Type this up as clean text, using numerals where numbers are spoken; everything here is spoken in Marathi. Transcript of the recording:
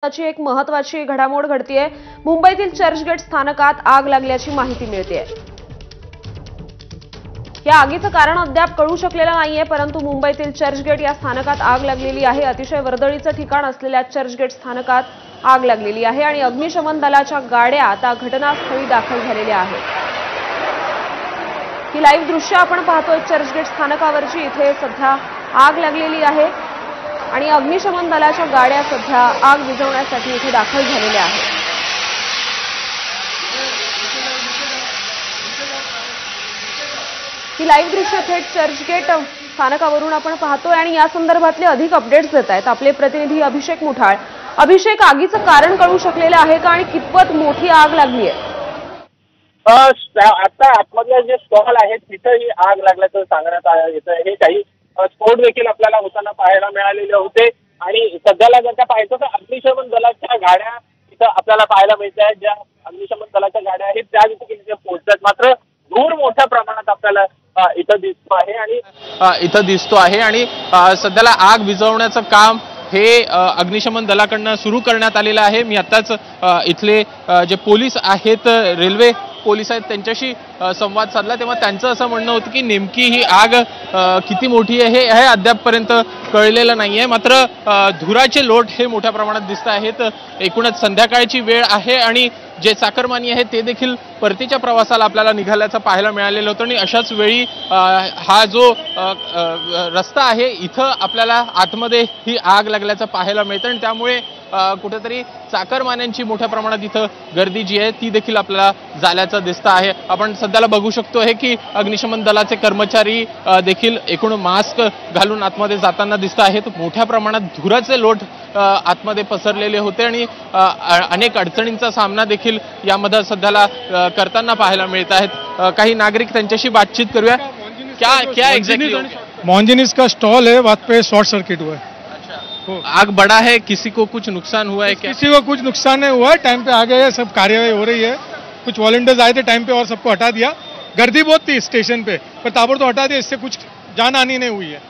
ची एक महत्त्वाची घडामोड घडतीये। मुंबईतील चर्चगेट स्थानकात आग लागल्याची माहिती मिळतेय। या आगीचं कारण अद्याप कळू शकलेलं नाहीये, परंतु मुंबईतील चर्चगेट या स्थानकात आग लागलेली आहे। अतिशय वर्दळीचं ठिकाण असलेल्या चर्चगेट स्थानकात आग लागलेली आहे आणि अग्निशमन दलाच्या गाड्या आता घटनास्थळी दाखल झालेल्या आहेत। ही लाईव्ह दृश्य आपण पाहतोय चर्चगेट स्थानकावरची। इथे सध्या आग लागलेली आहे आणि अग्निशमन दलाच्या गाड्या सध्या आग विझवण्यासाठी इथे दाखल झालेल्या आहेत। ही लाईव्ह दृश्य थेट चर्चगेट स्थानकावरून आपण पाहतोय आणि या संदर्भातले अधिक अपडेट्स देत आहेत आपले प्रतिनिधी अभिषेक मुठाळ। अभिषेक, आगीचं कारण कळू शकलेलं आहे का आणि कितपत मोठी आग लागली आहे? आता आतमधले जे स्टॉल आहेत तिथं ही आग लागल्याचं सांगण्यात येतं। हे काही स्फोट देखील आपल्याला होताना पाहायला मिळालेले होते आणि सध्याला जर का पाहायचं तर अग्निशमन दलाच्या गाड्या इथं आपल्याला पाहायला मिळत आहेत। ज्या अग्निशमन दलाच्या गाड्या आहेत त्या देखील पोहोचतात, मात्र धूर मोठ्या प्रमाणात आपल्याला इथं दिसतो आहे आणि सध्याला आग विझवण्याचं काम हे अग्निशमन दलाकडून सुरू करण्यात आलेलं आहे। मी आताच इथले जे पोलीस आहेत, रेल्वे पोलीस आहेत, त्यांच्याशी संवाद साधला तेव्हा त्यांचं असं म्हणणं होतं की नेमकी ही आग किती मोठी आहे हे अद्यापपर्यंत कळलेलं नाहीये, मात्र धुराचे लोट हे मोठ्या प्रमाणात दिसत आहेत। एकूणच संध्याकाळची वेळ आहे आणि जे चाकरमानी आहेत ते देखील परतीच्या प्रवासाला आपल्याला निघाल्याचं पाहायला मिळालेलं होतं आणि अशाच वेळी हा जो रस्ता आहे इथं आपल्याला आतमध्ये ही आग लागल्याचं पाहायला मिळतं आणि त्यामुळे कुठेतरी चाकरमान्यांची मोठ्या प्रमाणात इथं गर्दी जी आहे ती देखील आपल्याला झाल्याचं दिसतं आहे। आपण सध्याला बघू शकतो आहे की अग्निशमन दलाचे कर्मचारी देखील एकूण मास्क घालून आतमध्ये जाताना दिसत आहेत। मोठ्या प्रमाणात धुराचे लोट आतमध्ये पसरलेले होते आणि अनेक अडचणींचा सामना देखील यामध्ये सध्याला करताना पाहायला मिळत आहेत। काही नागरिक त्यांच्याशी बातचीत करूया। क्या एग्जैक्टली मोहनजनीस का स्टॉल है, वहाँ पे शॉर्ट सर्किट हुआ है। आग बड़ा है, किसी को कुछ नुकसान हुआ है क्या? किसी को कुछ नुकसान नहीं हुआ है, टाइम पे आ गए हैं, सब कार्यवाही हो रही है। कुछ वॉलंटियर्स आए थे टाइम पे और सबको हटा दिया। गर्दी बहुत थी स्टेशन पे, पर ताबड़तोड़ हटा दिया, इससे कुछ जान हानि नहीं हुई है।